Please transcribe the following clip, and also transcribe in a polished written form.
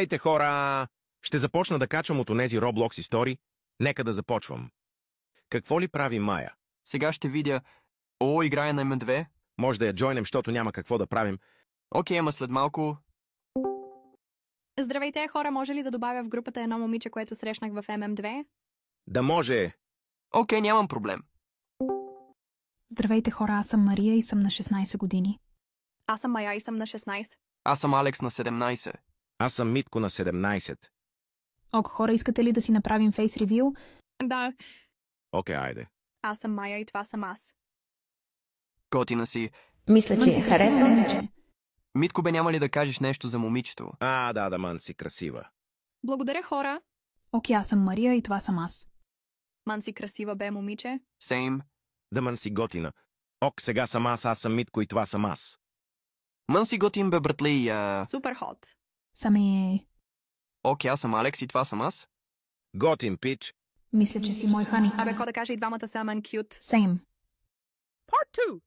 Ейте хора, ще започна да качвам от онези Roblox истории. Нека да започвам. Какво ли прави Майя? Сега ще видя. О, играе на ММ2. Може да я джойнем, защото няма какво да правим. Окей, ама след малко... Здравейте, хора, може ли да добавя в групата едно момиче, което срещнах в ММ2? Да може. Окей, нямам проблем. Здравейте хора, аз съм Мария и съм на 16 години. Аз съм Майя и съм на 16. Аз съм Алекс на 17. Аз съм Митко на 17. Ок, хора, искате ли да си направим фейс ревю? Да, Окей, айде. аз съм Майя и това съм аз. Готина си. Мисля, че я харесвам. Митко бе, няма ли да кажеш нещо за момичето? Да, Ман си красива. Благодаря, хора. Окей, аз съм Мария и това съм аз. Ман си красива бе, момиче. Сейм. Да, Ман си готина. Ок, сега съм аз съм Митко и това съм аз. Мън си готин бе, братле, и Супер хот. Сами... Окей, аз съм Алекс и това съм аз. Готин пич. Мисля, че си мой хани. Абе, ко да каже и двамата са мен кют. Сейм. Part 2.